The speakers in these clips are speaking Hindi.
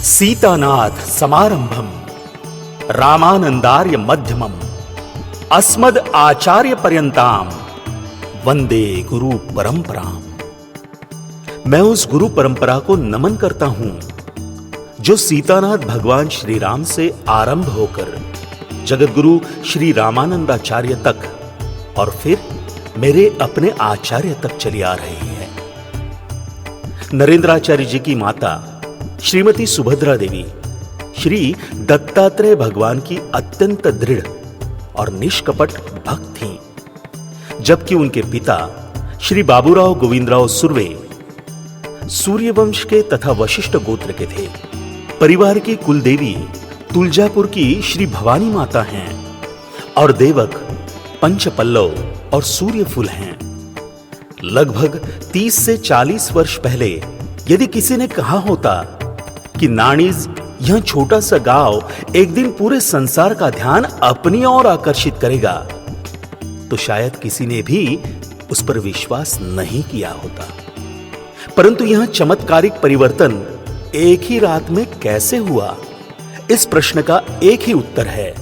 सीतानाथ समारंभम रामानंदार्य मध्यमम अस्मद आचार्य पर्यंताम वंदे गुरु परंपराम। मैं उस गुरु परंपरा को नमन करता हूं जो सीतानाथ भगवान श्री राम से आरंभ होकर जगत गुरु श्री रामानंदाचार्य तक और फिर मेरे अपने आचार्य तक चली आ रही है। नरेंद्राचार्य जी की माता श्रीमती सुभद्रा देवी श्री दत्तात्रेय भगवान की अत्यंत दृढ़ और निष्कपट भक्त थीं, जबकि उनके पिता श्री बाबूराव गोविंदराव सुर्वे सूर्यवंश के तथा वशिष्ठ गोत्र के थे। परिवार की कुलदेवी तुलजापुर की श्री भवानी माता हैं और देवक पंचपल्लव और सूर्यफुल हैं। लगभग 30 से 40 वर्ष पहले यदि किसी ने कहा होता कि नाणीज यह छोटा सा गांव एक दिन पूरे संसार का ध्यान अपनी ओर आकर्षित करेगा, तो शायद किसी ने भी उस पर विश्वास नहीं किया होता। परंतु यह चमत्कारिक परिवर्तन एक ही रात में कैसे हुआ, इस प्रश्न का एक ही उत्तर है,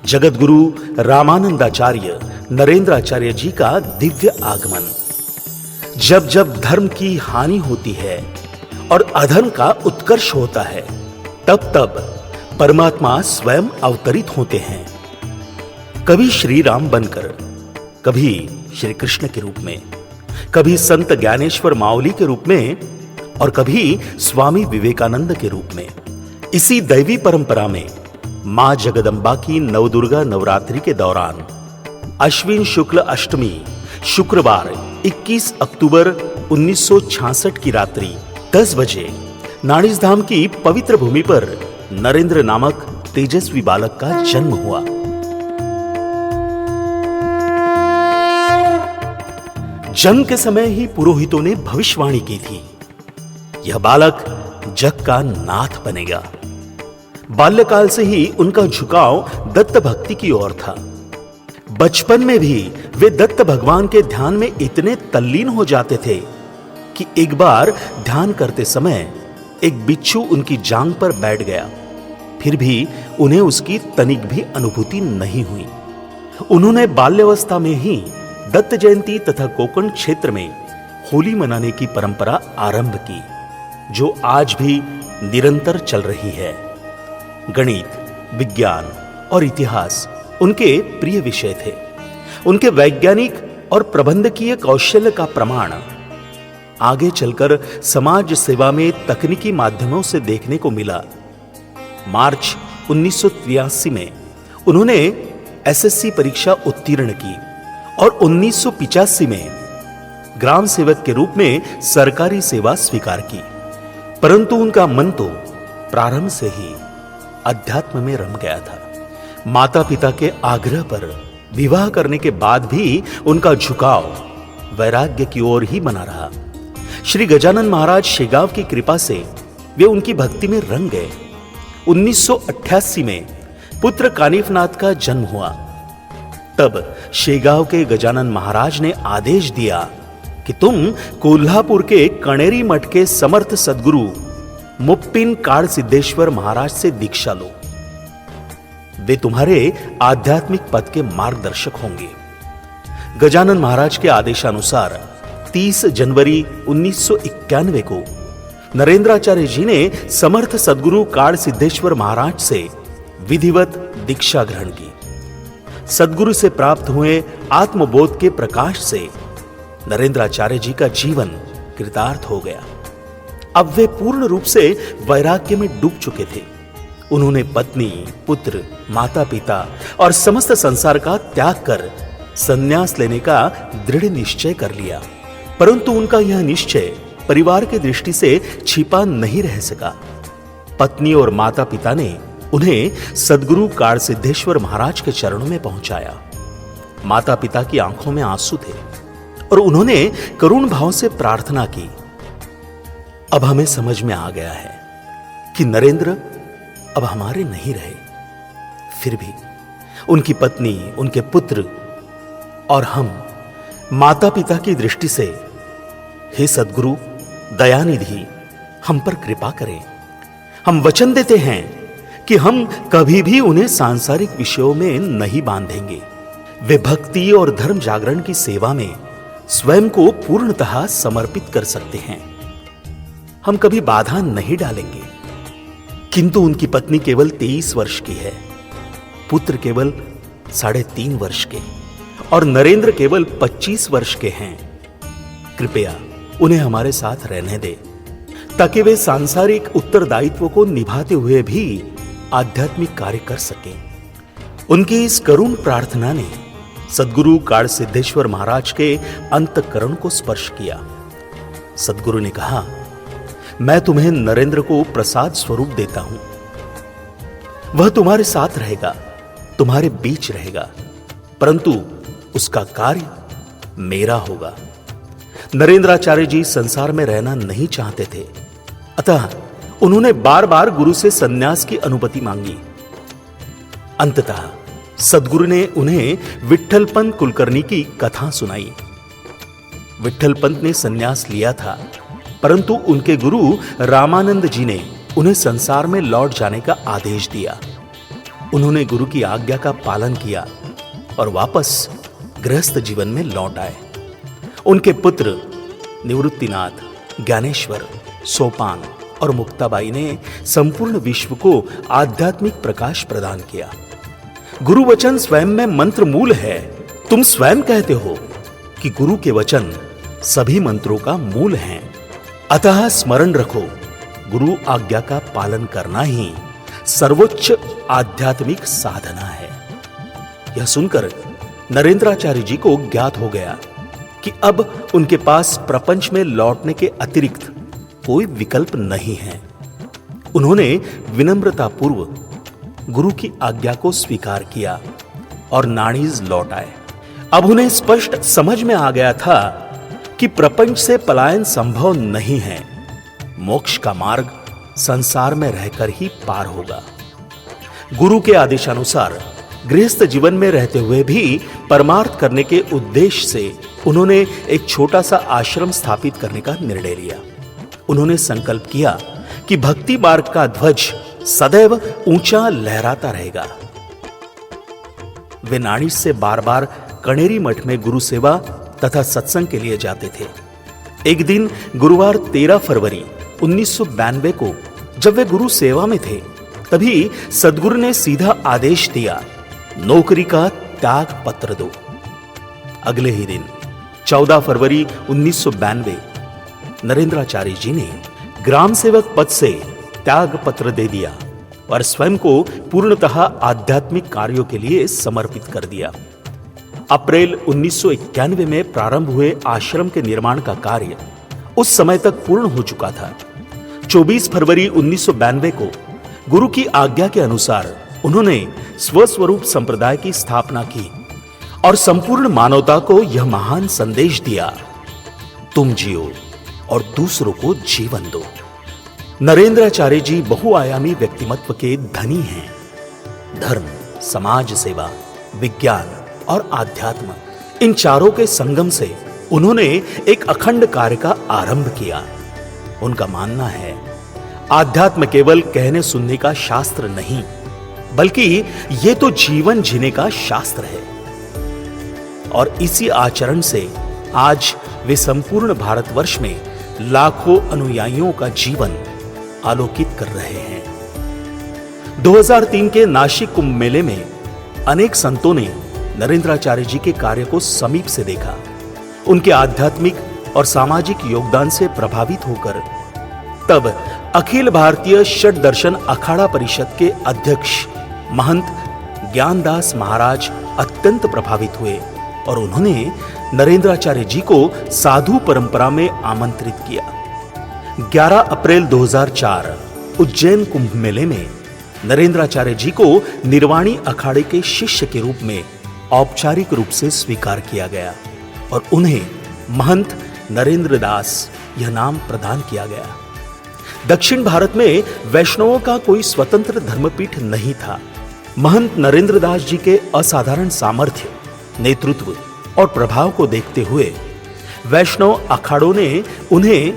जगत गुरु रामानंदाचार्य नरेंद्राचार्य जी का दिव्य आगमन। जब जब धर्म की हानि होती है और अधर्म का उत्कर्ष होता है, तब तब परमात्मा स्वयं अवतरित होते हैं, कभी श्री राम बनकर, कभी श्री कृष्ण के रूप में, कभी संत ज्ञानेश्वर माउली के रूप में और कभी स्वामी विवेकानंद के रूप में। इसी दैवी परंपरा में मां जगदंबा की नवदुर्गा नवरात्रि के दौरान अश्विन शुक्ल अष्टमी शुक्रवार 21 अक्टूबर 1966 की रात्रि 10 बजे नाणीज धाम की पवित्र भूमि पर नरेंद्र नामक तेजस्वी बालक का जन्म हुआ। जन्म के समय ही पुरोहितों ने भविष्यवाणी की थी, यह बालक जग का नाथ बनेगा। बाल्यकाल से ही उनका झुकाव दत्त भक्ति की ओर था। बचपन में भी वे दत्त भगवान के ध्यान में इतने तल्लीन हो जाते थे कि एक बार ध्यान करते समय एक बिच्छू उनकी जांघ पर बैठ गया, फिर भी उन्हें उसकी तनिक भी अनुभूति नहीं हुई। उन्होंने बाल्यावस्था में ही दत्त जयंती तथा कोकण क्षेत्र में होली मनाने की परंपरा आरंभ की, जो आज भी निरंतर चल रही है। गणित, विज्ञान और इतिहास उनके प्रिय विषय थे। उनके वैज्ञानिक और प्रबंधकीय कौशल्य का प्रमाण आगे चलकर समाज सेवा में तकनीकी माध्यमों से देखने को मिला। मार्च 1983 में उन्होंने एसएससी परीक्षा उत्तीर्ण की और 1985 में ग्राम सेवक के रूप में सरकारी सेवा स्वीकार की। परंतु उनका मन तो प्रारंभ से ही अध्यात्म में रम गया था। माता पिता के आग्रह पर विवाह करने के बाद भी उनका झुकाव वैराग्य की ओर ही बना रहा। श्री गजानन महाराज शेगांव की कृपा से वे उनकी भक्ति में रंग गए। 1988 में पुत्र कानिफनाथ का जन्म हुआ। तब शेगांव के गजानन महाराज ने आदेश दिया कि तुम कोल्हापुर के कणेरी मठ के समर्थ सद्गुरु मुप्पिन काड़ सिद्धेश्वर महाराज से दीक्षा लो, वे तुम्हारे आध्यात्मिक पथ के मार्गदर्शक होंगे। गजानन महाराज के आदेशानुसार 30 जनवरी 1991 को नरेंद्राचार्य जी ने समर्थ सद्गुरु काड़ सिद्धेश्वर महाराज से विधिवत दीक्षा ग्रहण की। सद्गुरु से प्राप्त हुए आत्मबोध के प्रकाश से नरेंद्राचार्य जी का जीवन कृतार्थ हो गया। अब वे पूर्ण रूप से वैराग्य में डूब चुके थे। उन्होंने पत्नी, पुत्र, माता पिता और समस्त संसार का त्याग कर संन्यास लेने का दृढ़ निश्चय कर लिया। परंतु उनका यह निश्चय परिवार की दृष्टि से छिपा नहीं रह सका। पत्नी और माता पिता ने उन्हें सद्गुरु काड़ सिद्धेश्वर महाराज के चरणों में पहुंचाया। माता पिता की आंखों में आंसू थे और उन्होंने करुण भाव से प्रार्थना की। अब हमें समझ में आ गया है कि नरेंद्र अब हमारे नहीं रहे। फिर भी उनकी पत्नी, उनके पुत्र और हम माता पिता की दृष्टि से, हे सद्गुरु दयानिधि, हम पर कृपा करें। हम वचन देते हैं कि हम कभी भी उन्हें सांसारिक विषयों में नहीं बांधेंगे। वे भक्ति और धर्म जागरण की सेवा में स्वयं को पूर्णतः समर्पित कर सकते हैं। हम कभी बाधा नहीं डालेंगे। किंतु उनकी पत्नी केवल 23 वर्ष की है, पुत्र केवल 3.5 वर्ष के और नरेंद्र केवल 25 वर्ष के हैं। कृपया उन्हें हमारे साथ रहने दे ताकि वे सांसारिक उत्तरदायित्व को निभाते हुए भी आध्यात्मिक कार्य कर सकें। उनकी इस करुण प्रार्थना ने सद्गुरु काल सिद्धेश्वर महाराज के अंतःकरण को स्पर्श किया। सद्गुरु ने कहा, मैं तुम्हें नरेंद्र को प्रसाद स्वरूप देता हूं। वह तुम्हारे साथ रहेगा, तुम्हारे बीच रहेगा, परंतु उसका कार्य मेरा होगा। नरेंद्राचार्य जी संसार में रहना नहीं चाहते थे, अतः उन्होंने बार बार गुरु से संन्यास की अनुमति मांगी। अंततः सद्गुरु ने उन्हें विट्ठल पंत कुलकर्णी की कथा सुनाई। विट्ठल पंत ने संन्यास लिया था, परंतु उनके गुरु रामानंद जी ने उन्हें संसार में लौट जाने का आदेश दिया। उन्होंने गुरु की आज्ञा का पालन किया और वापस गृहस्थ जीवन में लौट आए। उनके पुत्र निवृत्तिनाथ, ज्ञानेश्वर, सोपान और मुक्ताबाई ने संपूर्ण विश्व को आध्यात्मिक प्रकाश प्रदान किया। गुरु वचन स्वयं में मंत्र मूल है। तुम स्वयं कहते हो कि गुरु के वचन सभी मंत्रों का मूल हैं। अतः स्मरण रखो, गुरु आज्ञा का पालन करना ही सर्वोच्च आध्यात्मिक साधना है। यह सुनकर नरेंद्राचार्य जी को ज्ञात हो गया कि अब उनके पास प्रपंच में लौटने के अतिरिक्त कोई विकल्प नहीं है। उन्होंने विनम्रतापूर्वक गुरु की आज्ञा को स्वीकार किया और नाणीज लौट आए। अब उन्हें स्पष्ट समझ में आ गया था कि प्रपंच से पलायन संभव नहीं है। मोक्ष का मार्ग संसार में रहकर ही पार होगा। गुरु के आदेशानुसार गृहस्थ जीवन में रहते हुए भी परमार्थ करने के उद्देश्य से उन्होंने एक छोटा सा आश्रम स्थापित करने का निर्णय लिया। उन्होंने संकल्प किया कि भक्ति मार्ग का ध्वज सदैव ऊंचा लहराता रहेगा। वे नाणीज से बार बार कणेरी मठ में गुरु सेवा तथा सत्संग के लिए जाते थे। एक दिन गुरुवार 13 फरवरी 1992 को जब वे गुरु सेवा में थे, तभी सद्गुरु ने सीधा आदेश दिया, नौकरी का त्याग पत्र दो। अगले ही दिन 14 फरवरी 1992 नरेंद्राचार्य जी ने ग्राम सेवक पद से त्याग पत्र दे दिया और स्वयं को पूर्णतः आध्यात्मिक कार्यों के लिए समर्पित कर दिया। अप्रैल 1991 में प्रारंभ हुए आश्रम के निर्माण का कार्य उस समय तक पूर्ण हो चुका था। 24 फरवरी 1992 को गुरु की आज्ञा के अनुसार उन्होंने स्वस्वरूप संप्रदाय की स्थापना की और संपूर्ण मानवता को यह महान संदेश दिया, तुम जियो और दूसरों को जीवन दो। नरेंद्राचार्य जी बहुआयामी व्यक्तिमत्व के धनी हैं। धर्म, समाज सेवा, विज्ञान और आध्यात्म, इन चारों के संगम से उन्होंने एक अखंड कार्य का आरंभ किया। उनका मानना है, आध्यात्म केवल कहने सुनने का शास्त्र नहीं, बल्कि ये तो जीवन जीने का शास्त्र है। और इसी आचरण से आज वे संपूर्ण भारतवर्ष में लाखों अनुयायियों का जीवन आलोकित कर रहे हैं। 2003 के नासिक कुंभ मेले में अनेक संतों ने नरेंद्राचार्य जी के कार्य को समीप से देखा। उनके आध्यात्मिक और सामाजिक योगदान से प्रभावित होकर तब अखिल भारतीय षट दर्शन अखाड़ा परिषद के अध्यक्ष महंत ज्ञानदास महाराज अत्यंत प्रभावित हुए और उन्होंने नरेंद्राचार्य जी को साधु परंपरा में आमंत्रित किया। 11 अप्रैल 2004 उज्जैन कुंभ मेले में नरेंद्राचार्य जी को निर्वाणी अखाड़े के शिष्य के रूप में औपचारिक रूप से स्वीकार किया गया और उन्हें महंत नरेंद्र दास यह नाम प्रदान किया गया। दक्षिण भारत में वैष्णवों का कोई स्वतंत्र धर्मपीठ नहीं था। महंत नरेंद्र दास जी के असाधारण सामर्थ्य, नेतृत्व और प्रभाव को देखते हुए वैष्णव अखाड़ों ने उन्हें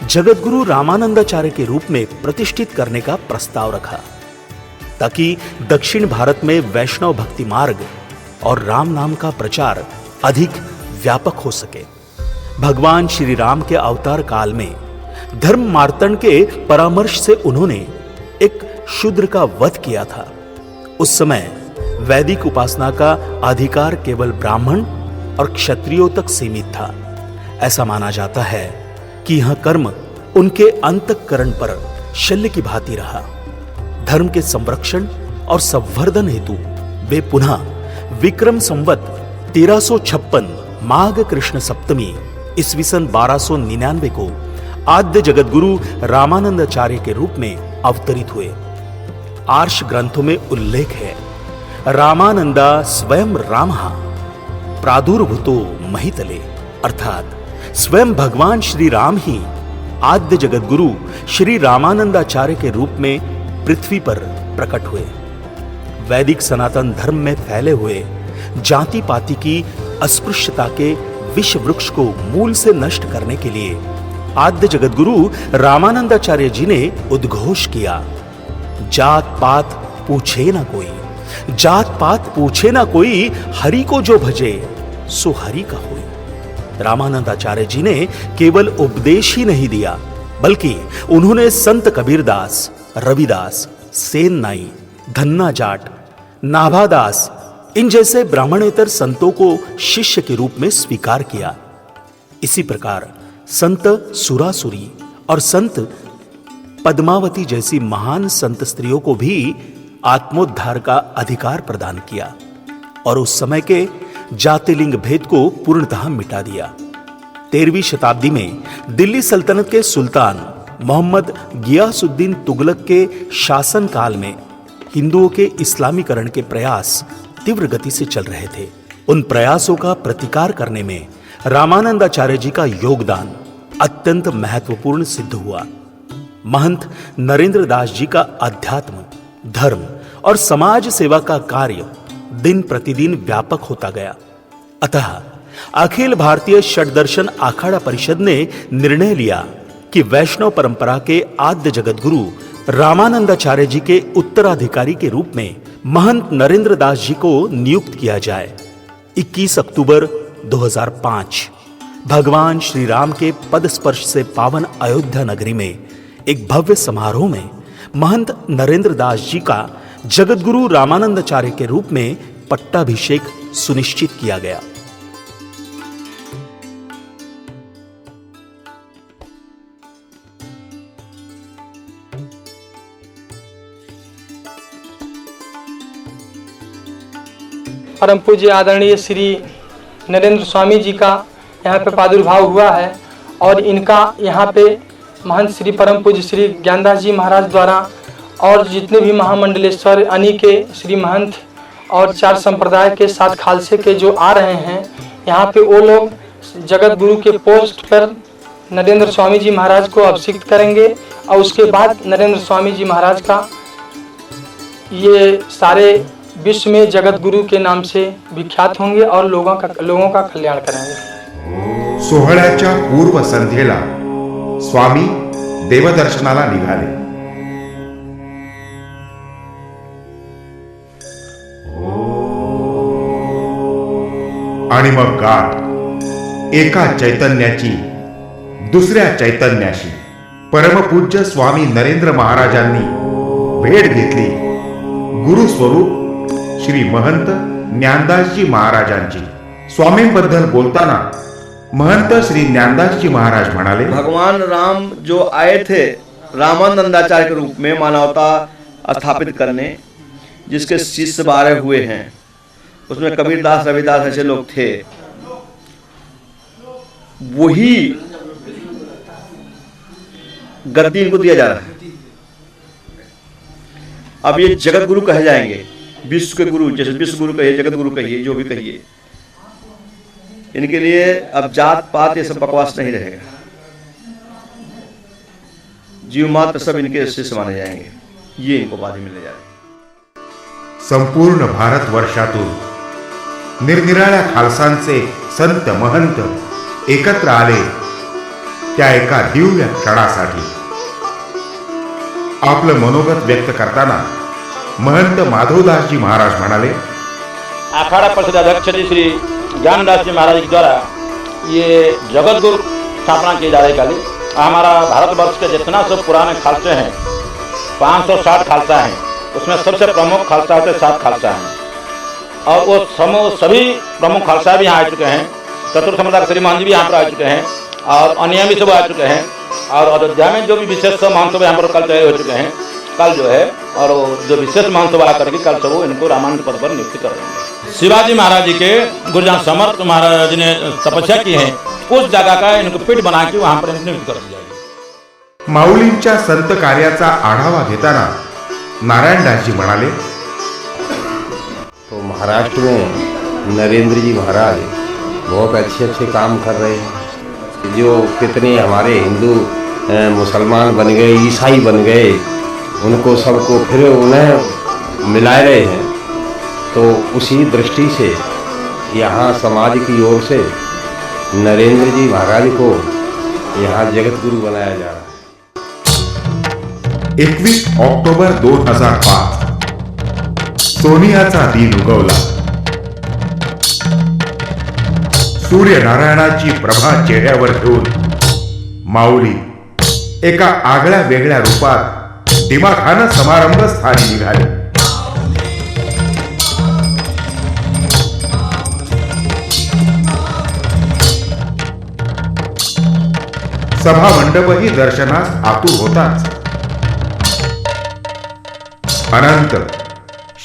जगतगुरु रामानंदाचार्य के रूप में प्रतिष्ठित करने का प्रस्ताव रखा, ताकि दक्षिण भारत में वैष्णव भक्ति मार्ग और राम नाम का प्रचार अधिक व्यापक हो सके। भगवान श्री राम के अवतार काल में धर्म मार्तंड के परामर्श से उन्होंने एक शूद्र का वध किया था। उस समय वैदिक उपासना का अधिकार केवल ब्राह्मण और क्षत्रियों तक सीमित था। ऐसा माना जाता है कि यह कर्म उनके अंतःकरण पर शल्य की भांति रहा। धर्म के संरक्षण और संवर्धन हेतु वे पुनः विक्रम संवत 1356 माघ कृष्ण सप्तमी ईस्वी सन 1299 को आद्य जगतगुरु रामानंदाचार्य के रूप में अवतरित हुए। आर्ष ग्रंथों में उल्लेख है, रामानंदा स्वयं रामः प्रादुर्भूतो महितले, अर्थात स्वयं भगवान श्री राम ही आद्य जगतगुरु श्री रामानंदाचार्य के रूप में पृथ्वी पर प्रकट हुए। वैदिक सनातन धर्म में फैले हुए जाति पाति की अस्पृश्यता के विष वृक्ष को मूल से नष्ट करने के लिए आद्य जगतगुरु रामानंदाचार्य जी ने उद्घोष किया, जात पात पूछे ना कोई, जात पात पूछे ना कोई, हरि को जो भजे सो हरि का होई। रामानंदाचार्य जी ने केवल उपदेश ही नहीं दिया, बल्कि उन्होंने संत कबीरदास, रविदास, सेन नाई, धन्ना जाट, नाभादास इन जैसे ब्राह्मणेतर संतों को शिष्य के रूप में स्वीकार किया। इसी प्रकार संत सुरासुरी और संत पद्मावती जैसी महान संत स्त्रियों को भी आत्मोद्धार का अधिकार प्रदान किया और उस समय के जातिलिंग भेद को पूर्णतः मिटा दिया। 13वीं शताब्दी में दिल्ली सल्तनत के सुल्तान मोहम्मद गियासुद्दीन तुगलक के शासन काल में हिंदुओं के इस्लामीकरण के प्रयास तीव्र गति से चल रहे थे। उन प्रयासों का प्रतिकार करने में रामानंदाचार्य जी का योगदान अत्यंत महत्वपूर्ण सिद्ध हुआ। महंत नरेंद्र दास जी का अध्यात्म, धर्म और समाज सेवा का कार्य दिन प्रतिदिन व्यापक होता गया। अतः अखिल भारतीय षड्दर्शन अखाड़ा परिषद ने निर्णय लिया कि वैष्णव परंपरा के आद्य जगतगुरु रामानंदाचार्य जी के उत्तराधिकारी के रूप में महंत नरेंद्र दास जी को नियुक्त किया जाए। 21 अक्टूबर 2005 भगवान श्री राम के पद स्पर्श से पावन अयोध्या नगरी में एक भव्य समारोह में महंत नरेंद्र दास जी का जगतगुरु रामानंदाचार्य के रूप में पट्टाभिषेक सुनिश्चित किया गया। परम पूज्य आदरणीय श्री नरेंद्र स्वामी जी का यहाँ पे प्रादुर्भाव हुआ है और इनका यहाँ पे महंत श्री परम पूज्य श्री ज्ञानदास जी महाराज द्वारा और जितने भी महामंडलेश्वर अनी के श्री महंत और 4 संप्रदाय के 7 खालसे के जो आ रहे हैं, यहाँ पे वो लोग जगत गुरु के पोस्ट पर नरेंद्र स्वामी जी महाराज को अभिषिक्त करेंगे और उसके बाद नरेंद्र स्वामी जी महाराज का ये सारे विश्व में जगत गुरु के नाम से विख्यात होंगे और लोगों का कल्याण करेंगे। सोहळ्याच्या पूर्व संध्येला स्वामी देवदर्शनाला निघाले। आणि मग गाठ एका चैतन्याची दुसऱ्या चैतन्याशी परमपूज्य स्वामी नरेंद्र महाराजांनी भेट घेतली। गुरु स्वरूप श्री महंत ज्ञानदासजी महाराजांची। स्वामींबद्दल बोलताना महंत श्री ज्ञानदासजी महाराज म्हणाले, भगवान राम जो आए थे रामानंदाचार्य के रूप में मानवता स्थापित करने, जिसके शिष्य 12 हुए हैं, उसमें कबीरदास, रविदास ऐसे लोग थे। वही गद्दी इनको दिया जा रहा है। अब ये जगत गुरु कहे जाएंगे, विश्व के गुरु, जैसे विश्व गुरु कहिए, जगत गुरु कहिए, जो भी कहिए, इनके लिए अब जात पात ये सब बकवास नहीं रहेगा। जीव मात्र सब इनके शिष्य माने जाएंगे, ये इनको उपाधि मिलने जा रही। संपूर्ण भारत वर्षातून निरनिराळ्या खालसांचे संत महंत एकत्र आले त्या एका दिव्य क्षणासाठी. आपलं मनोगत व्यक्त करताना महंत माधवदासजी महाराज म्हणाले, अखाड़ा परिषद अध्यक्ष जी श्री ज्ञानदास जी महाराज के द्वारा ये जगत गुरु स्थापना की जा रही कल. हमारा भारतवर्ष के जितना सब पुराने खालसे हैं 560 खालसा हैं, उसमें सबसे प्रमुख खालसा होते 7 खालसा हैं और वो सभी प्रमुख खालसा भी यहाँ आ चुके हैं. चतुर्थ समुदाय श्री महंत जी भी यहाँ पर आ चुके हैं और अन्य भी सब आ चुके हैं. और अयोध्या में जो भी विशेष महासभा यहाँ पर कल तय हो चुके हैं, कल जो है और जो विशेष महासभा करके कल सब इनको रामानंद पद पर नियुक्त करेंगे. शिवाजी महाराज जी के गुरुजान समर्थ महाराज ने तपस्या की है, उस जगह का इनको पीठ बना के वहां पर नियुक्त कर दिया गया. माऊलींच्या संत कार्याचा आढावा घेताना नारायणदासजी म्हणाले, तो महाराष्ट्र में नरेंद्र जी महाराज बहुत अच्छे अच्छे काम कर रहे हैं. जो कितने हमारे हिंदू मुसलमान बन गए, ईसाई बन गए, उनको सबको फिर उन्हें मिला रहे हैं. तो उसी दृष्टि से यहाँ समाज की ओर से नरेंद्र जी महाराज को यहाँ जगत गुरु बनाया जा रहा है. 21 ऑक्टोबर 2005 सोनियाचा दिन उगवला. सूर्यनारायणाची प्रभा चेहऱ्यावर घेऊन माऊली एका आगळ्या वेगळ्या रूपात दिमाखानं समारंभ स्थानी निघाले. सभा मंडपही दर्शनास आतुर होताच. अनंत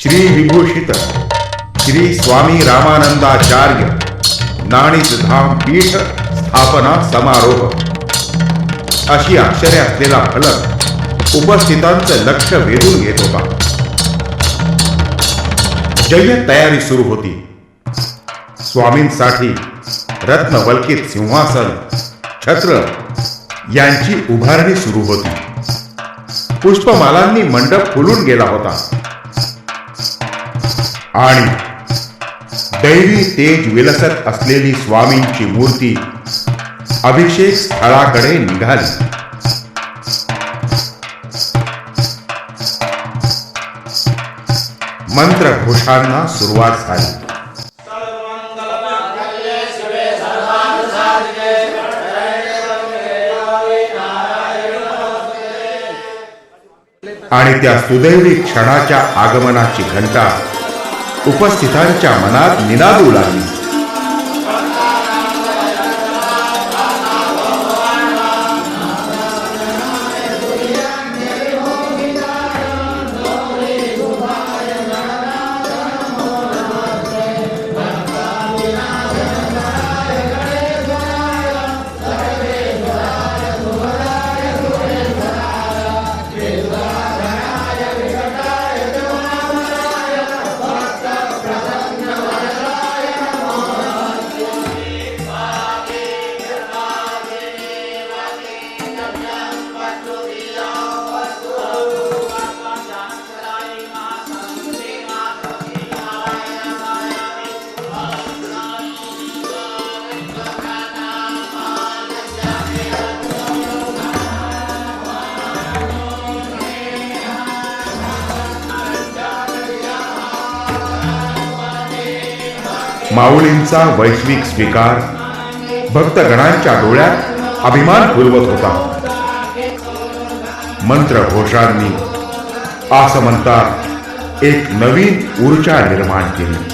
श्री विभूषित श्री स्वामी रामानंदाचार्य नाणीज धाम पीठ स्थापना समारोह अशी अक्षरे असलेला फलक उपस्थितांचं लक्ष वेधून घेत होता. जय्यत तयारी सुरू होती. स्वामींसाठी रत्नवल्कित सिंहासन, छत्र यांची उभारणी सुरू होती. पुष्पमालांनी मंडप फुलून गेला होता आणि दैवी तेज विलसत असलेली स्वामींची मूर्ती अभिषेक स्थळाकडे निघाली. मंत्रघोषांना सुरुवात झाली. आणि त्या सुदैवी क्षणाच्या आगमनाची घंटा उपस्थितांच्या मनात निनादू लागली. माऊलींचा वैश्विक स्वीकार भक्तगणांच्या डोळ्यात अभिमान फुलवत होता. मंत्रघोषांनी आसमंतात एक नवीन ऊर्जा निर्माण केली.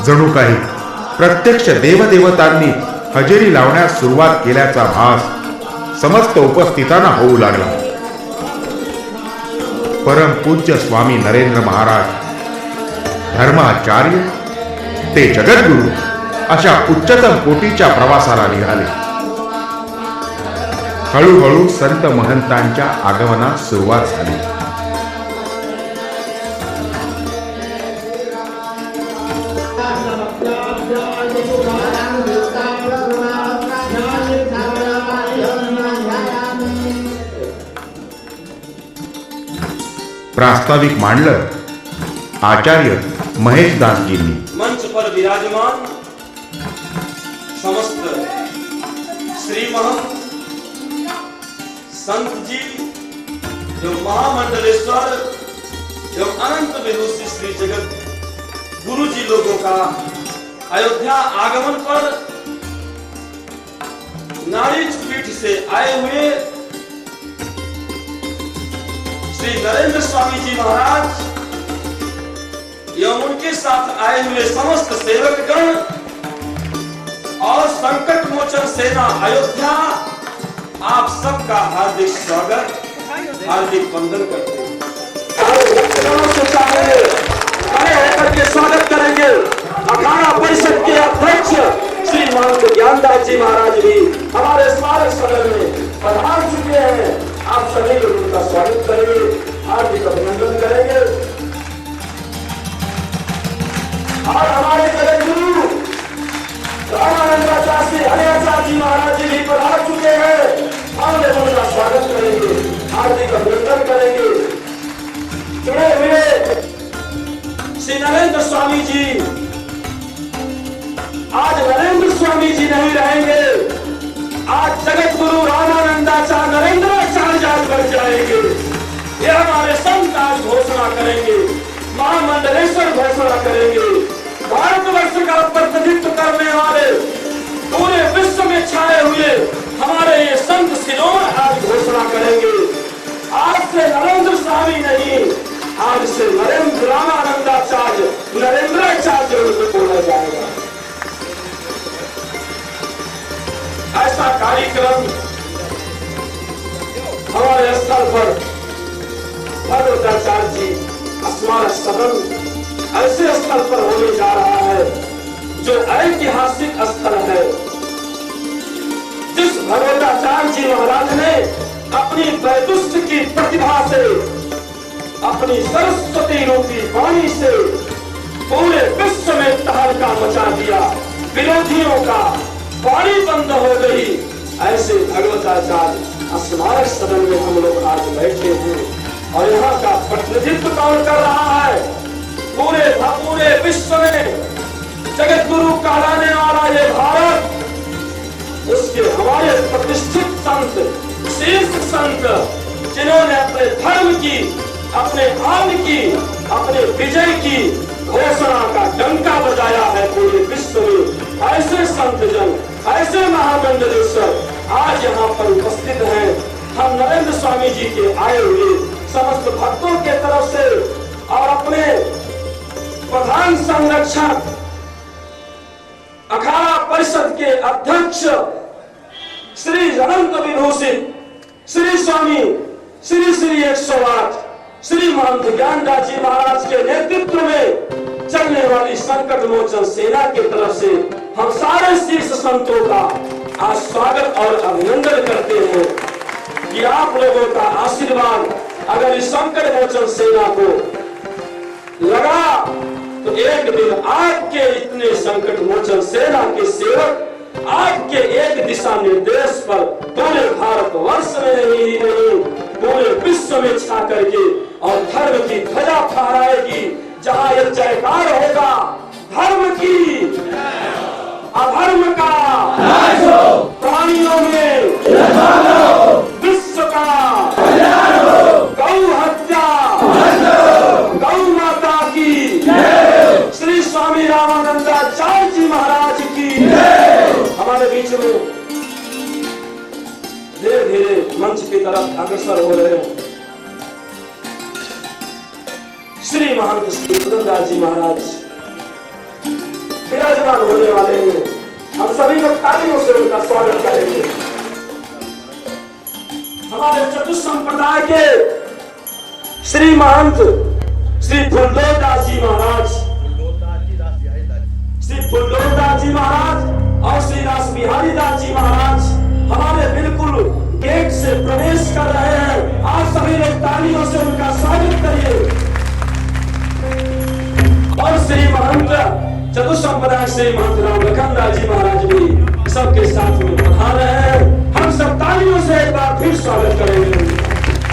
जणू काही प्रत्यक्ष देवदेवतांनी हजेरी लावण्यास सुरुवात केल्याचा भास समस्त उपस्थितांना होऊ लागला. परम पूज्य स्वामी नरेंद्र महाराज धर्माचार्य ते जगद्गुरु अशा उच्चतम कोटीच्या प्रवासाला निघाले. हळूहळू संत महंतांच्या आगमनास सुरुवात झाली. प्रास्ताविक मांडलं आचार्य महेशदासजींनी. मंच पर विराजमान समस्त श्री महंत संत जी एवं महामंडलेश्वर एवं अनंत विभूषी श्री जगत गुरु जी लोगों का अयोध्या आगमन पर नारीच पीठ से आए हुए श्री नरेंद्र स्वामी जी महाराज एवं उनके साथ आए हुए समस्त सेवकगण और संकट मोचन सेना अयोध्या, आप सबका हार्दिक स्वागत, हार्दिक वंदन करते हैं। खड़े होकर के स्वागत करेंगे अखाड़ा परिषद के अध्यक्ष श्री महंत ज्ञानदास जी महाराज भी हमारे स्मारक सदन में पधार चुके हैं। आप सभी लोग उनका स्वागत करेंगे, हार्दिक अभिनंदन करेंगे। और हमारे जगतगुरु रामानंदाचार्य हरियाचार्य जी महाराज जी भी पधार चुके हैं। हम लोग उनका स्वागत करेंगे, हार्दिक अभिनंदन करेंगे। जुड़े हुए श्री नरेंद्र स्वामी जी, आज नरेंद्र स्वामी जी नहीं रहेंगे, आज जगत गुरु रामानंदाचार्य नरेंद्राचार्य आज बन जाएंगे। ये हमारे संत आज घोषणा करेंगे, महामंडलेश्वर घोषणा करेंगे। भारतवर्ष का प्रतिनिधित्व करने वाले पूरे विश्व में छाए हुए हमारे ये संत शिरोमणि आज घोषणा करेंगे। आज से नरेंद्र स्वामी नहीं, आज से नरेंद्र रामानंदाचार्य नरेंद्राचार्य उनको बोला जाएगा। ऐसा कार्यक्रम हमारे स्थल पर भगवताचार्य जी स्मारक सदन ऐसे स्थल पर होने जा रहा है जो ऐतिहासिक स्थल है। जिस भगवताचार्य जी महाराज ने अपनी वैदुष्ट की प्रतिभा से, अपनी सरस्वती रूपी वाणी से पूरे विश्व में तहलका मचा दिया, विरोधियों का वाणी बंद हो गई। ऐसे भगवताचार्य स्मारक सदन में हम लोग आज बैठे हैं और यहाँ का प्रतिनिधित्व कौन कर रहा है? पूरे विश्व में जगत गुरु कहलाने वाला ये भारत, उसके हमारे प्रतिष्ठित संत, शीर्ष संत, जिन्होंने अपने धर्म की, अपने आन की, अपने विजय की घोषणा का डंका बजाया है पूरे विश्व में। ऐसे संत जन, ऐसे महामंडलेश्वर आज यहाँ पर उपस्थित हैं। हम नरेंद्र स्वामी जी के आए हुए समस्त भक्तों के तरफ से और अपने प्रधान संरक्षक अखाड़ा परिषद के अध्यक्ष श्री अनंत विभूषित श्री स्वामी श्री 108 श्री महंत ज्ञानदास जी महाराज के नेतृत्व में चलने वाली संकट मोचन सेना की तरफ से हम सारे शीर्ष संतों का आज स्वागत और अभिनंदन करते हैं कि आप लोगों का आशीर्वाद अगर इस संकट मोचन सेना को लगा तो एक दिन आपके इतने संकट मोचन सेना के सेवक आपके एक दिशा निर्देश पर पूरे भारतवर्ष में नहीं पूरे विश्व में छा करके और धर्म की ध्वजा फहराएगी। जहाँ यह जयकार होगा धर्म की, अधर्म का, प्राणियों में विश्व का, गौ हत्या, गौ माता की, श्री स्वामी रामानंदाचार्य जी महाराज की। हमारे बीच में धीरे धीरे मंच की तरफ अग्रसर हो रहे हैं श्री महंत श्री दास जी महाराज। विराजमान होने वाले हैं। हम सभी लोग तालियों से उनका स्वागत करेंगे। हमारे चतुसंप्रदाय के श्री महंत श्री फूलदेव दास जी महाराज, श्री फूलदेव दास जी महाराज और श्री रास बिहारी दास जी महाराज हमारे बिल्कुल गेट से प्रवेश कर रहे हैं। आप सभी लोग तालियों से उनका स्वागत करिए। और श्री महंत चतुसंप्रदाय श्री महंत राम लखन दास जी महाराज भी सबके साथ में पधार रहे हैं। हम सब तालियों से एक बार फिर स्वागत करेंगे।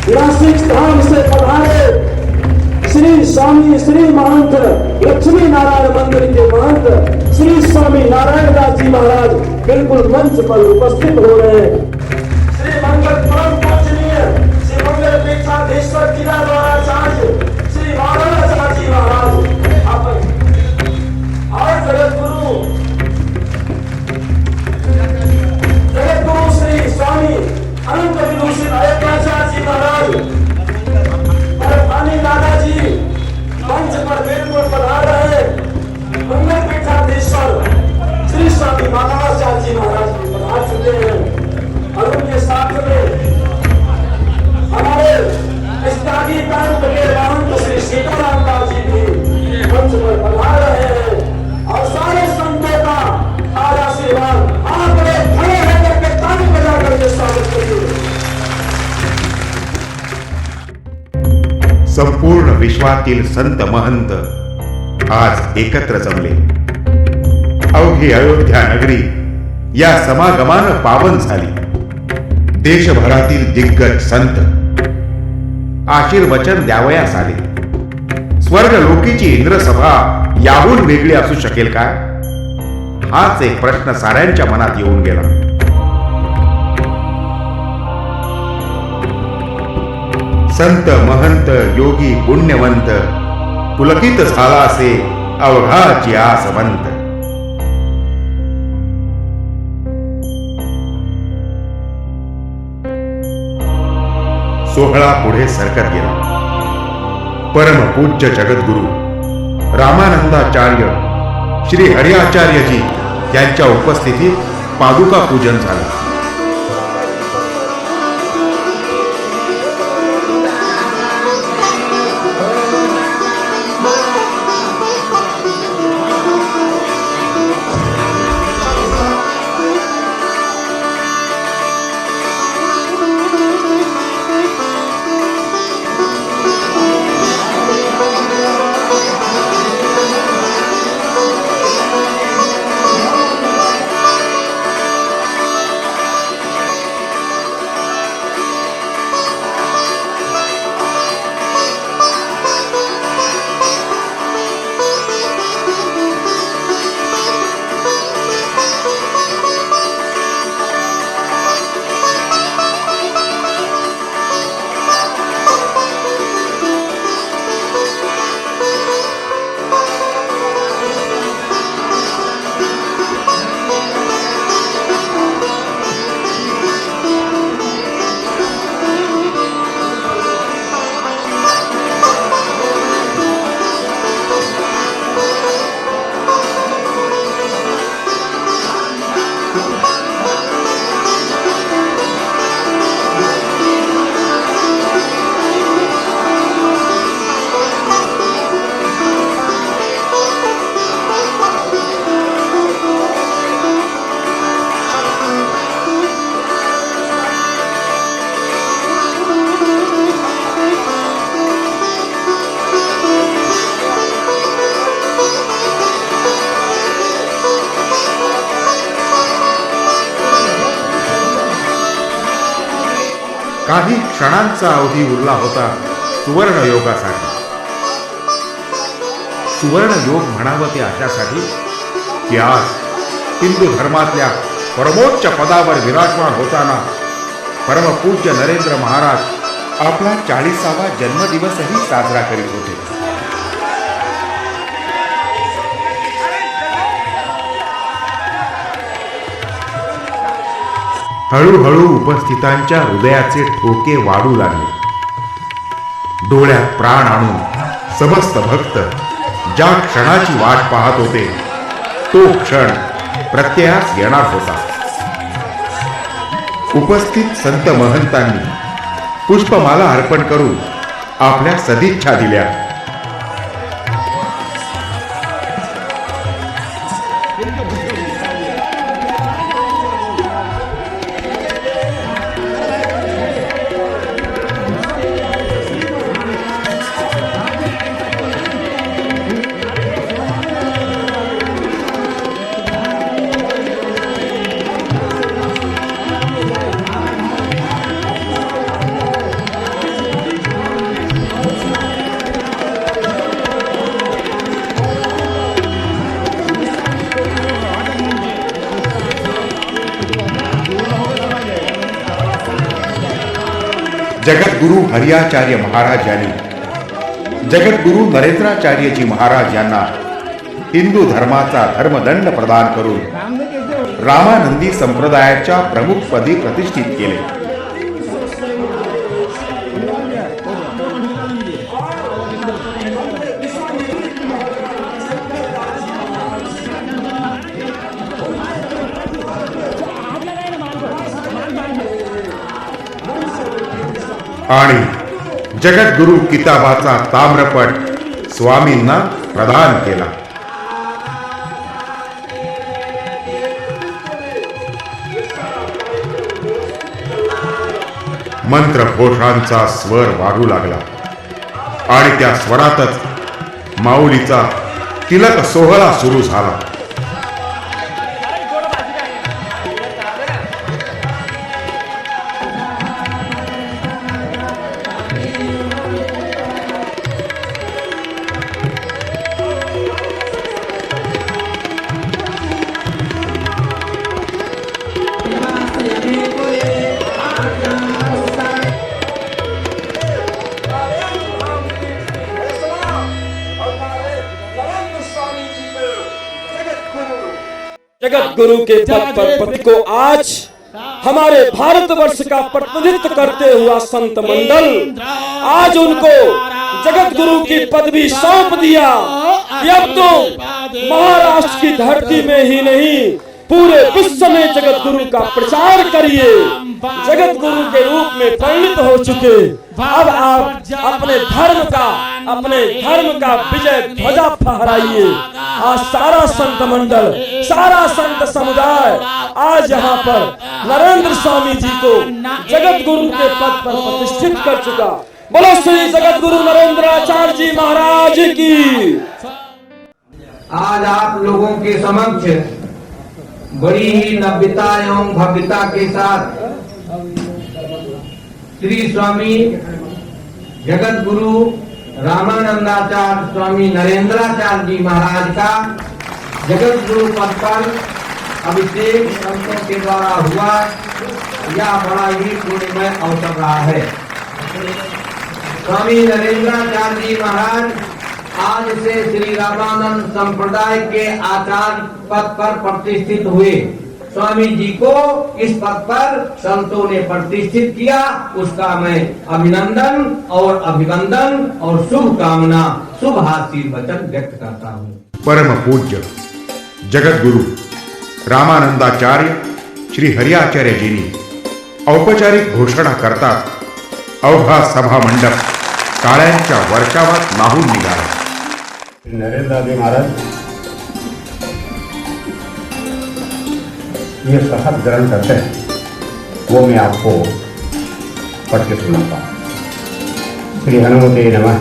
नासिक धाम से पधारे श्री स्वामी श्री महंत लक्ष्मी नारायण मंदिर के महंत श्री स्वामी नारायण दास जी महाराज बिल्कुल मंच पर उपस्थित हो रहे हैं। श्री मंगल परम पूजनीय श्री मंगल पीठाधीश्वर किला द्वाराचार्य श्री महाराज जी महाराज और जगत गुरु श्री स्वामी अनंत विभूषण अयोध्याचार्य जी महाराज दादाजी मंच पर बिल्कुल पधार रहे। मंगल पीठाधीश्वर श्री स्वामी माधवाचार्य जी महाराज भी पधार चुके हैं और उनके साथ में हमारे इस्तागी प्रांत के महंत श्री सीताराम दास जी भी मंच पर पधार रहे हैं। और सारे संतों का आज आशीर्वाद आप लोग खड़े होकर के ताली बजा करके स्वागत करिए। संपूर्ण विश्वातील संत महंत आज एकत्र जमले। अवघी अयोध्या नगरी या समागमानं पावन झाली। देशभरातील दिग्गज संत आशीर्वचन द्यावयास आले। स्वर्गलोकीची इंद्रसभा याहून वेगळी असू शकेल का? हाच एक प्रश्न साऱ्यांच्या मनात येऊन गेला। संत महंत योगी पुण्यवंत पुलकित झाला असे अवघाची आसवंत। सोहळा पुढे सरकत गेला। परमपूज्य जगद्गुरु रामानंदाचार्य श्री हरिआचार्यजी यांच्या उपस्थितीत पादुका पूजन झालं। काही क्षणांचा अवधी उरला होता सुवर्ण योगासाठी। सुवर्ण योग म्हणावं ते अशासाठी की आज हिंदू धर्मातल्या परमोच्च पदावर विराजमान होताना परमपूज्य नरेंद्र महाराज आपला 40वा जन्मदिवसही साजरा करीत होते। हळूहळू उपस्थितांच्या हृदयाचे ठोके वाढू लागले। डोळ्यात प्राण आणून समस्त भक्त ज्या क्षणाची वाट पाहत होते तो क्षण प्रत्ययास येणार होता. उपस्थित संत महंतांनी पुष्पमाला अर्पण करून आपल्या सदिच्छा दिल्या. जगद्गुरु हरियाचार्य महाराज यांनी जगद्गुरु नरेंद्राचार्यजी महाराज यांना हिंदू धर्माचा धर्मदंड प्रदान करून रामानंदी संप्रदायाच्या प्रमुखपदी प्रतिष्ठित केले. आणि जगद्गुरु किताबाचा ताम्रपट स्वामींना प्रदान केला. मंत्रघोषांचा स्वर वाढू लागला आणि त्या स्वरातच माऊलीचा तिलक सोहळा सुरू झाला. जगत गुरु के पद पर पद को आज हमारे भारतवर्ष का प्रतिनिधित्व करते हुआ संत मंडल आज उनको जगत गुरु की पदवी सौंप दिया कि अब तो महाराष्ट्र की धरती में ही नहीं पूरे विश्व में जगत गुरु का प्रचार करिए. जगत गुरु के रूप में परिणित हो चुके अब आप अपने धर्म का विजय ध्वजा फहराइए. आज सारा संत मंडल, सारा संत समुदाय आज यहाँ पर नरेंद्र स्वामी जी को जगत गुरु के पद पर प्रतिष्ठित कर चुका. बोलो श्री जगत गुरु नरेंद्राचार्य जी महाराज की. आज आप लोगों के समक्ष बड़ी ही नव्यता एवं भव्यता के साथ श्री स्वामी जगत गुरु रामानंदाचार्य स्वामी नरेंद्राचार्य जी महाराज का जगत गुरु पद पर अभिषेक संतों के द्वारा हुआ, यह बड़ा ही पुण्यमय अवसर रहा है. स्वामी नरेंद्राचार्य जी महाराज आज से श्री रामानंद संप्रदाय के आचार्य पद पर प्रतिष्ठित हुए. स्वामी जी को इस पद पर संतों ने प्रतिष्ठित किया, उसका मैं अभिनंदन और अभिवंदन और शुभ कामना, शुभ आशीर्वचन व्यक्त करता हूँ. परम पूज्य जगत गुरु रामानंदाचार्य श्री हरियाचार्य जींनी औपचारिक घोषणा करतात अवघा सभा मंडप टाळ्यांच्या वर्षावात नाहून निघाला. नरेंद्र जी महाराज, ये शपथ ग्रहण करते हैं वो मैं आपको पढ़ के सुनाता हूँ. श्री हनुमते नमः,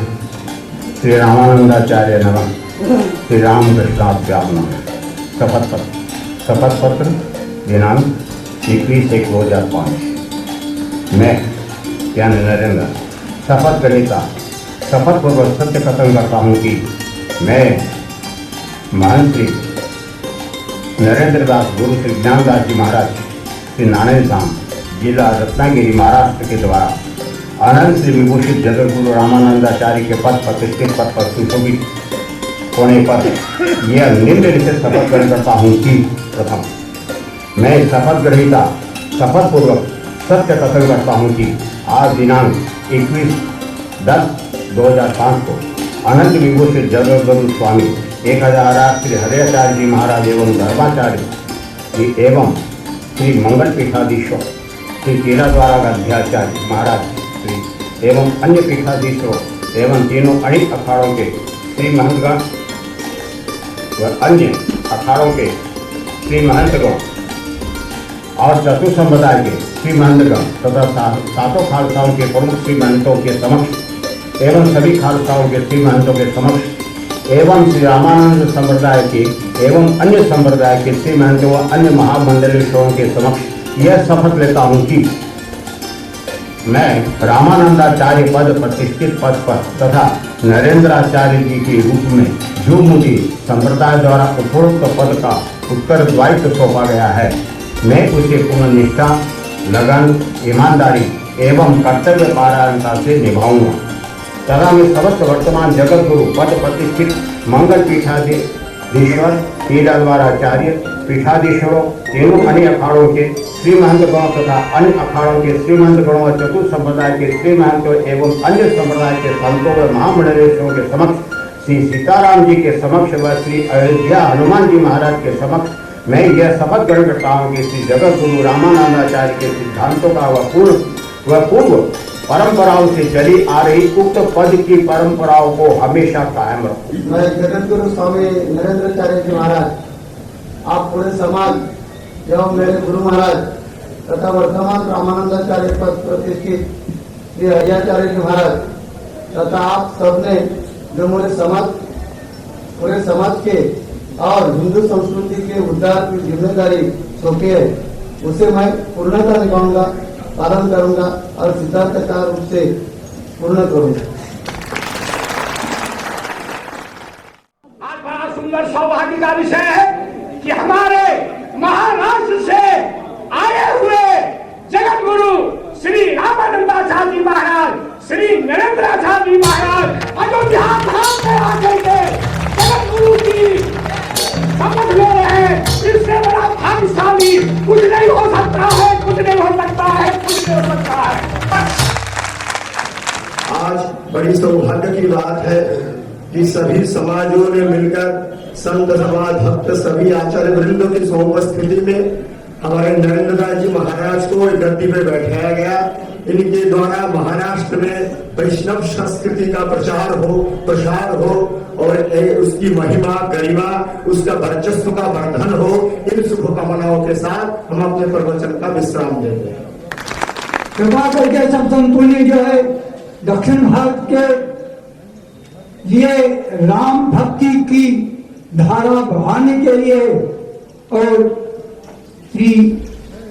श्री रामानंदाचार्य नमः, श्री रामकृष्णाभ्याम नमः. शपथ पत्र दिनांक 21/1/2005. मैं यानी नरेंद्र शपथ ग्रहीता शपथ पूर्वक सत्य कथन करता हूँ कि मैं महान श्री नरेंद्र दास गुरु श्री ज्ञानदास जी महाराज श्री नारायण धाम जिला रत्नागिरी महाराष्ट्र के द्वारा अनंत श्री विभूषित जगत गुरु रामानंदाचार्य के पद प्रतिष्ठित पद पर सुशोभित होने पर यह निम्नलिखित शपथ ग्रहण करता हूँ कि प्रथम, मैं शपथ ग्रहीता शपथ पूर्वक सत्य कथन करता हूँ कि आज दिनांक 21/10/2005 को अनंत विभूषित जगत गुरु स्वामी 1008 श्री हरियाचार्य जी महाराज एवं धर्माचार्य जी एवं श्री मंगल पीठाधीश्वर श्री केलाद्वारा गाध्याचार्य महाराज श्री एवं अन्य पीठाधीशों एवं तीनों अनेक अखाड़ों के श्री महंतगण व अन्य अखाड़ों के श्री महंतगण और चतुर्थ संप्रदाय के श्री महंतगण तथा सातों खालसाओं के प्रमुख श्री महंतों के समक्ष एवं सभी खालसाओं के श्री महंतों के समक्ष एवं श्री रामानंद संप्रदाय के एवं अन्य संप्रदाय के श्री महंतों व अन्य महामंडलेश्वरों के समक्ष यह शपथ लेता हूँ कि मैं रामानंदाचार्य पद प्रतिष्ठित पद पर तथा नरेंद्राचार्य जी के रूप में जो मुझे संप्रदाय द्वारा उपरोक्त पद का उत्तरदायित्व सौंपा गया है, मैं उसे पूर्ण निष्ठा, लगन, ईमानदारी एवं कर्तव्य पारायणता से निभाऊंगा तथा मैं समस्त वर्तमान जगत गुरु पद प्रतिष्ठित मंगल पीठाधीश्वर केदारवाराचार्य पीठाधीश्वरों तीनों अन्य अखाड़ों के श्री महंतगणों तथा अन्य अखाड़ों के श्री महंतगणों व चतुर्थ संप्रदाय के श्री महंतों एवं अन्य संप्रदाय के संतों व महामंडलेश्वरों के समक्ष श्री सीताराम जी के समक्ष व श्री अयोध्या हनुमान जी महाराज के समक्ष मैं यह शपथ ग्रहण करता हूँ कि श्री जगत गुरु रामानंदाचार्य के सिद्धांतों का व पूर्व परंपराओं से चली आ रही उक्त पद की परंपराओं को हमेशा कायम रखूं। मैं जगत गुरु स्वामी नरेंद्राचार्य जी महाराज आप पूरे समाज एवं मेरे गुरु महाराज तथा वर्तमान रामानंदाचार्य पद प्रतिष्ठित श्री हरियाचार्य जी महाराज तथा आप सबने जो पूरे समाज के और हिंदू संस्कृति के उद्धार की जिम्मेदारी सौंपी है उसे मैं पूर्णता निभाऊंगा, पालन करूंगा और सिद्धांतकार रूप से पूर्ण करूंगा। आज बड़ा सुंदर सौभाग्य का विषय है कि हमारे महाराष्ट्र से आए हुए जगत गुरु श्री रामानंदाचार्य जी महाराज, श्री नरेंद्राचार्य जी महाराज अयोध्या धाम में आकर के जगत गुरु की शपथ ले रहे हैं। इससे बड़ा भाग्यशाली कुछ नहीं हो सकता है, कुछ नहीं हो सकता है, कुछ नहीं हो सकता है। आज बड़ी सौभाग्य की बात है कि सभी समाजों ने मिलकर संत समाज भक्त सभी आचार्य वृंदों की उपस्थिति में हमारे नरेंद्र जी महाराज को गद्दी पे बैठाया गया। इनके द्वारा महाराष्ट्र में वैष्णव संस्कृति का प्रसार हो और उसकी महिमा गरिमा उसका वर्चस्व का वर्धन हो। इन शुभकामनाओं के साथ हम अपने प्रवचन का विश्राम देते हैं। कृपा करके सब संतों ने जो है दक्षिण भारत के लिए राम भक्ति की धारा बढ़ाने के लिए और श्री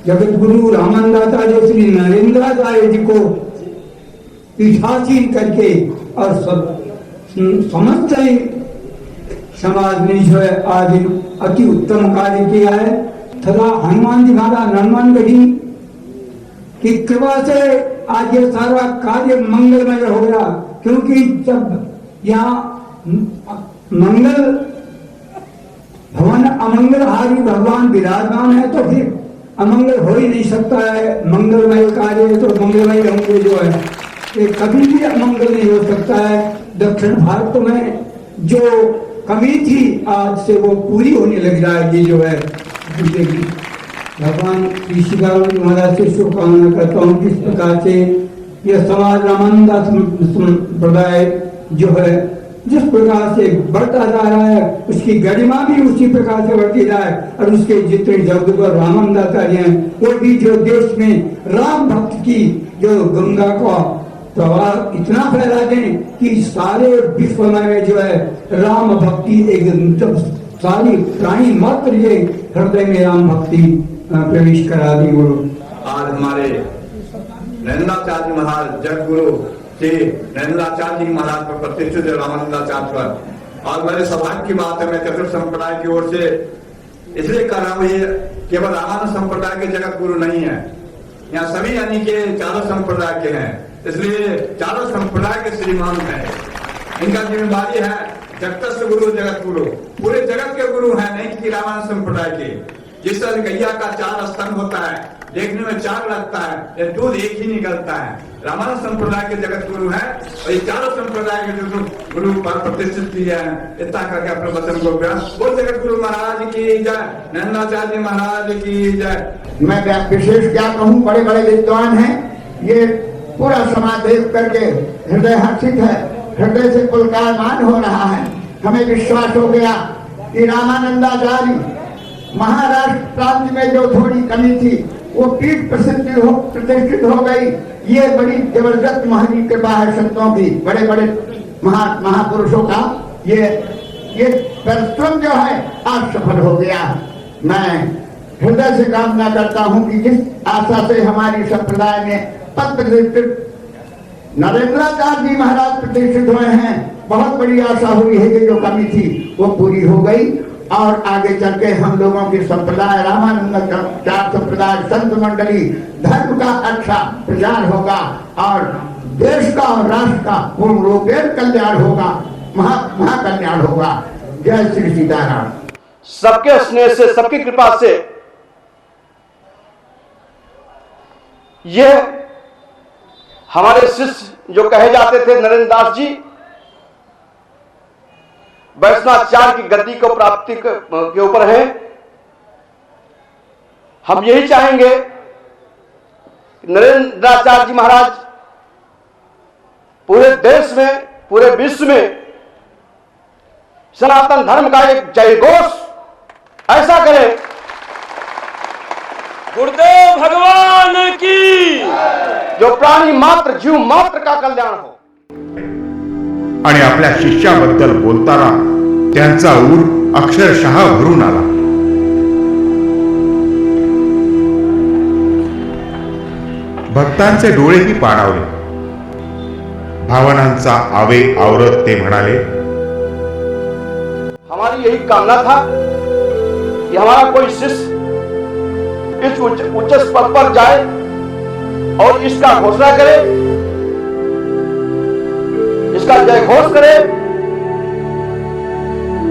जगत गुरु रामानंदाचार्य श्री नरेंद्राचार्य जी को पीठासीन करके और समस्त समाज ने जो है आज अति उत्तम कार्य किया है तथा हनुमान जी महाराज हनुमानगढ़ी की कृपा से आज ये सारा कार्य मंगलमय हो गया, क्योंकि जब यहाँ मंगल भवन अमंगलहारी भगवान विराजमान है तो फिर अमंगल हो ही नहीं सकता है। मंगलमय कार्य तो मंगलमय होंगे जो है ये कभी भी अमंगल नहीं हो सकता है। दक्षिण भारत में जो कमी थी आज से वो पूरी होने लग जाएगी जो है। भगवान श्री सीताराम जी महाराज से शुभकामना करता हूँ किस प्रकार से यह समाज रामानंद संप्रदाय जो है जिस प्रकार से बढ़ता जा रहा है उसकी गरिमा भी उसी प्रकार से बढ़ती जाए और उसके जितने जगदगुरु रामानंदाचार्य हैं वो भी जो देश में राम भक्त की जो गंगा का प्रवाह इतना फैला दें कि सारे विश्व में जो है राम भक्ति एक सारी प्राणी मात्र ये हृदय में राम भक्ति प्रवेश करा दी। गुरु आज हमारे नरेंद्राचार्य महाराज जगत गुरु श्री नरेंद्राचार्य जी महाराज पर प्रतिष्ठित रामानंदाचार्य पर और मेरे सौभाग्य की बात है मैं चतुर्थ संप्रदाय की ओर से इसलिए कर रहा हूँ। ये केवल रामानंद संप्रदाय के जगत गुरु नहीं है, यहाँ सभी यानी के चारों संप्रदाय के हैं, इसलिए चारों संप्रदाय के श्रीमान है। इनका जिम्मेदारी है जगत गुरु जगत गुरु पूरे जगत के गुरु है, नहीं कि रामानंद संप्रदाय के। जिस तरह गैया का 4 स्तंभ होता है देखने में 4 लगता है, दूध एक ही निकलता है। रामानंद संप्रदाय के जगत गुरु हैं और ये चारों संप्रदाय के जो गुरु प्रतिष्ठित किए हैं। इतना करके अपने वचन को वो जगत गुरु महाराज की जय, नंदाचार्य महाराज की जय। मैं विशेष क्या कहूँ, बड़े बड़े विद्वान हैं, ये पूरा समाज देख करके हृदय हर्षित है, हृदय से पुलकायमान हो रहा है। हमें विश्वास हो गया कि रामानंदाचार्य महाराष्ट्र प्रांत में जो थोड़ी कमी थी वो पीठ प्रतिष्ठित हो गई। ये बड़ी जबरदस्त महानी कृपा है संतों की, बड़े बड़े महापुरुषों का। ये परिश्रम जो है आज सफल हो गया। मैं हृदय से कामना करता हूँ कि जिस आशा से हमारी संप्रदाय में पद प्रतिष्ठित नरेंद्राचार्य जी महाराज प्रतिष्ठित हुए हैं, बहुत बड़ी आशा हुई है कि जो कमी थी वो पूरी हो गई और आगे चल के हम लोगों की संप्रदाय रामानंदाचार्य संप्रदाय संत मंडली धर्म का अच्छा प्रचार होगा और देश का और राष्ट्र का पूर्ण रूपेण कल्याण होगा, महाकल्याण होगा। जय श्री सीताराम। सबके स्नेह से, सबकी कृपा से ये हमारे शिष्य जो कहे जाते थे नरेंद्र दास जी, वैष्णवाचार्य की गद्दी को प्राप्ति के ऊपर है। हम यही चाहेंगे कि नरेंद्राचार्य जी महाराज पूरे देश में, पूरे विश्व में सनातन धर्म का एक जय घोष ऐसा करें, गुरुदेव भगवान की, जो प्राणी मात्र, जीव मात्र का कल्याण हो। आणि आपल्या शिष्याबद्दल बोलताना त्यांचा ऊर अक्षरशः भरून आला। भक्तांचे डोळेही पाणावले, भावनांचा आवेग आवरत ते म्हणाले, हमारी यही कामना था कि हमारा कोई शिष्य इस उच्च पद पर जाए और इसका घोषणा करे, इसका जय घोष करे।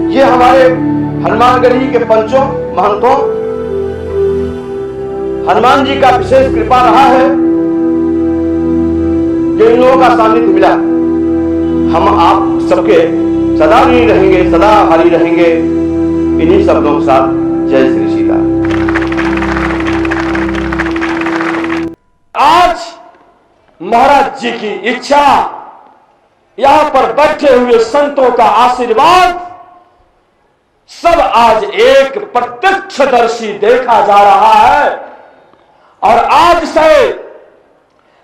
ये हमारे हनुमानगढ़ी के पंचों महंतों, हनुमान जी का विशेष कृपा रहा है कि इन लोगों का सानिध्य मिला। हम आप सबके सदा ऋणी रहेंगे, सदा आभारी रहेंगे। इन्हीं शब्दों के साथ जय श्री सीता। आज महाराज जी की इच्छा, यहां पर बैठे हुए संतों का आशीर्वाद, सब आज एक प्रत्यक्षदर्शी देखा जा रहा है। और आज से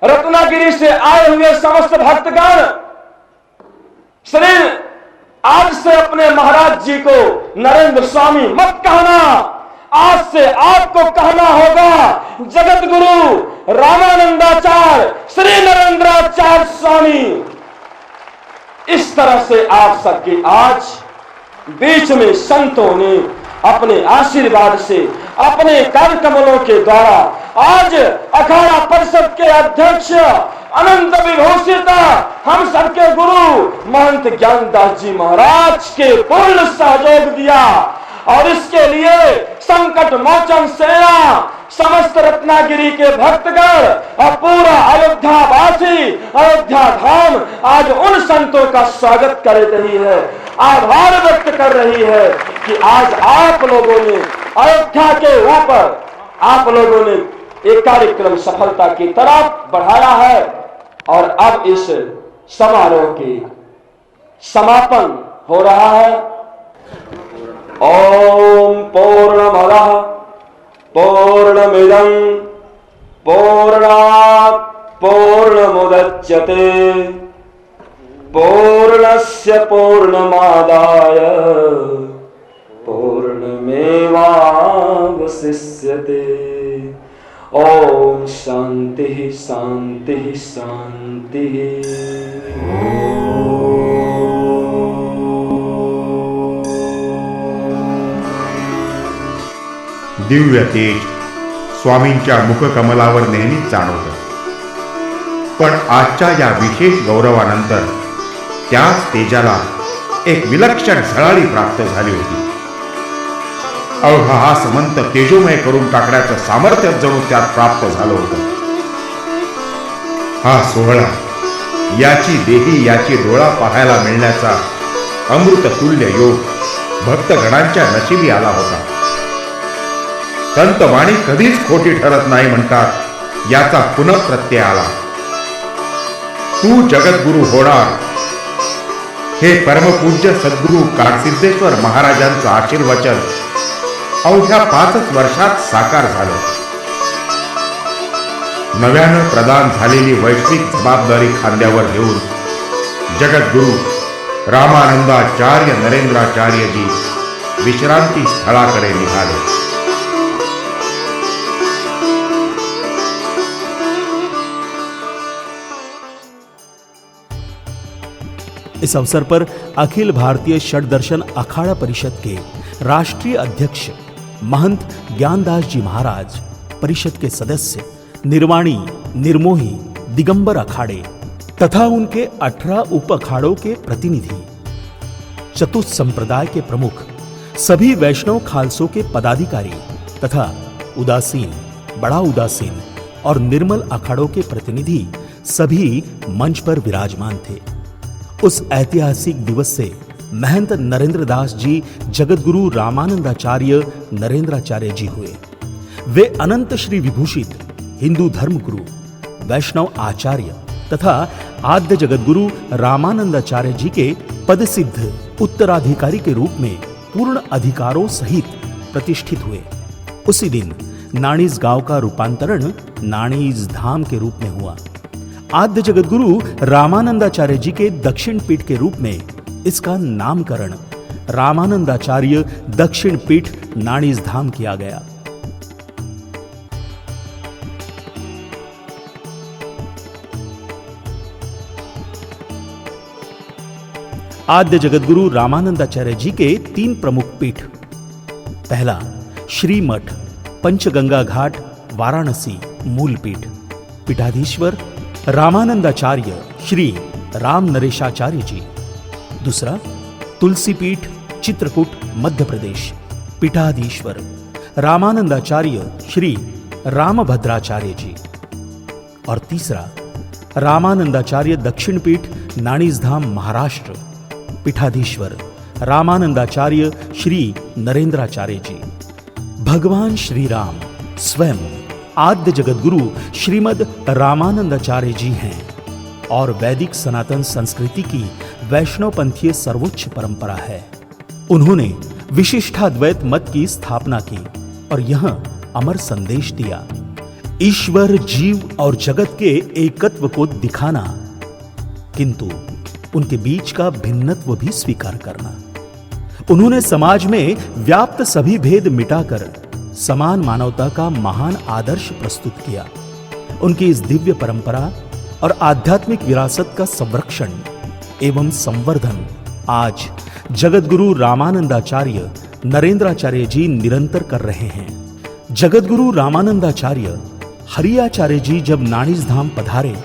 रत्नागिरी से आए हुए समस्त भक्तगण श्री आज से अपने महाराज जी को नरेंद्र स्वामी मत कहना, आज से आपको कहना होगा जगत गुरु रामानंदाचार्य श्री नरेंद्राचार्य स्वामी। इस तरह से आप सबके आज बीच में संतों ने अपने आशीर्वाद से, अपने कर कमलों के द्वारा आज अखाड़ा परिषद के अध्यक्ष अनंत विभूषित हम सबके गुरु महंत ज्ञानदास जी महाराज के पूर्ण सहयोग दिया। और इसके लिए संकट मोचन सेना, समस्त रत्नागिरी के भक्तगण और पूरा अयोध्या वासी, अयोध्या धाम आज उन संतों का स्वागत कर रही है, आभार व्यक्त कर रही है कि आज आप लोगों ने अयोध्या के ऊपर आप लोगों ने एक कार्यक्रम सफलता की तरफ बढ़ाया है। और अब इस समारोह की समापन हो रहा है। ओम पूर्णमदः पूर्णमिदं पूर्णात् पूर्णमुदच्यते पूर्णस्य पूर्णमादाय पूर्णमेवावशिष्यते। ओम शांति शांति शांति। दिव्य तेज स्वामींच्या मुखकमलावर नेहमीच जाणवतं, पण आजच्या या विशेष गौरवानंतर त्याच तेजाला एक विलक्षण झळाळी प्राप्त झाली होती। अवघा हा समंत तेजोमय करून टाकण्याचं सामर्थ्य जणू त्यात प्राप्त झालं होतं। हा सोहळा, याची देही याची डोळा पाहायला मिळण्याचा अमृत तुल्य योग भक्तगणांच्या नशिबी आला होता. संतवाणी कधीच खोटी ठरत नाही म्हणतात, याचा पुनःप्रत्यय आला. तू जगद्गुरु होणार हे परमपूज्य सद्गुरु काडसिद्धेश्वर महाराजांचं आशीर्वचन अवघ्या 5 वर्षात साकार झालं. नव्यानं प्रदान झालेली वैश्विक जबाबदारी खांद्यावर घेऊन जगद्गुरु रामानंदाचार्य नरेंद्राचार्यजी विश्रांती स्थळाकडे निघाले. इस अवसर पर अखिल भारतीय षडदर्शन अखाड़ा परिषद के राष्ट्रीय अध्यक्ष महंत ज्ञानदास जी महाराज, परिषद के सदस्य, निर्वाणी, निर्मोही, दिगंबर अखाड़े तथा उनके 18 उप अखाड़ों के प्रतिनिधि, चतुर्थ संप्रदाय के प्रमुख, सभी वैष्णव खालसों के पदाधिकारी तथा उदासीन, बड़ा उदासीन और निर्मल अखाड़ों के प्रतिनिधि सभी मंच पर विराजमान थे. उस ऐतिहासिक दिवस से महंत नरेंद्र दास जी जगद्गुरु रामानंदाचार्य नरेंद्राचार्य जी हुए. वे अनंत श्री विभूषित हिंदू धर्म गुरु, वैष्णव आचार्य तथा आद्य जगद्गुरु रामानंदाचार्य जी के पदसिद्ध उत्तराधिकारी के रूप में पूर्ण अधिकारों सहित प्रतिष्ठित हुए. उसी दिन नाणीज गांव का रूपांतरण नाणीज धाम के रूप में हुआ. आद्य जगद्गुरु रामानंदाचार्य जी के दक्षिण पीठ के रूप में इसका नामकरण रामानंदाचार्य दक्षिण पीठ नाणीज धाम किया गया. आद्य जगद्गुरु रामानंदाचार्य जी के 3 प्रमुख पीठ. पहला श्रीमठ पंचगंगा घाट वाराणसी मूल पीठ, पीठाधीश्वर रामानंदाचार्य श्री राम नरेशाचार्य जी. दूसरा तुलसी पीठ चित्रकूट मध्य प्रदेश, पीठाधीश्वर रामानंदाचार्य श्री रामभद्राचार्य जी. और तीसरा रामानंदाचार्य दक्षिण पीठ नाणीज धाम महाराष्ट्र, पीठाधीश्वर रामानंदाचार्य श्री नरेंद्राचार्य जी. भगवान श्री राम स्वयं आद्य जगद्गुरु श्रीमद रामानंदाचार्य जी हैं और वैदिक सनातन संस्कृति की वैष्णव पंथीय सर्वोच्च परंपरा है. उन्होंने विशिष्टाद्वैत मत की स्थापना की और यह अमर संदेश दिया, ईश्वर, जीव और जगत के एकत्व को दिखाना, किंतु उनके बीच का भिन्नत्व भी स्वीकार करना. उन्होंने समाज में व्याप्त सभी भेद मिटाकर समान मानवता का महान आदर्श प्रस्तुत किया. उनकी इस दिव्य परंपरा और आध्यात्मिक विरासत का संरक्षण एवं संवर्धन आज जगद्गुरु रामानंदाचार्य नरेंद्राचार्य जी निरंतर कर रहे हैं. जगद्गुरु रामानंदाचार्य हरियाचार्य जी जब नाणीज धाम पधारे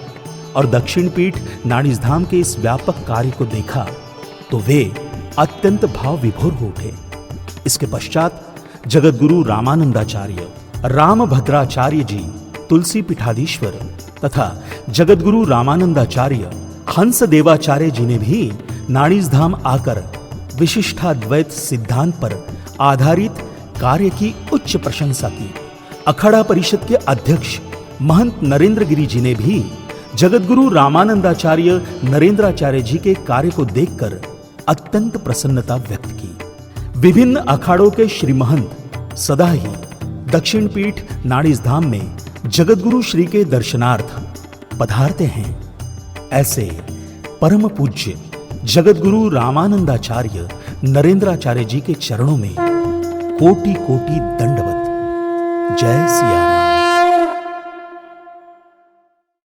और दक्षिण पीठ नाणीज धाम के इस व्यापक कार्य को देखा तो वे अत्यंत भाव विभोर हो उठे. इसके पश्चात जगद्गुरु रामानंदाचार्य रामभद्राचार्य जी तुलसी पीठाधीश्वर तथा जगद्गुरु रामानंदाचार्य हंस देवाचार्य जी ने भी नाणीज धाम आकर विशिष्टाद्वैत सिद्धांत पर आधारित कार्य की उच्च प्रशंसा की. अखाड़ा परिषद के अध्यक्ष महंत नरेंद्र गिरी जी ने भी जगद्गुरु रामानंदाचार्य नरेंद्राचार्य जी के कार्य को देखकर अत्यंत प्रसन्नता व्यक्त की. विभिन्न अखाड़ों के श्री महंत सदा ही दक्षिण पीठ नाणीज धाम में जगद्गुरु श्री के दर्शनार्थ पधारते हैं. ऐसे परम पूज्य जगद्गुरु रामानंदाचार्य नरेंद्राचार्य जी के चरणों में कोटि कोटि दंडवत. जय सिया.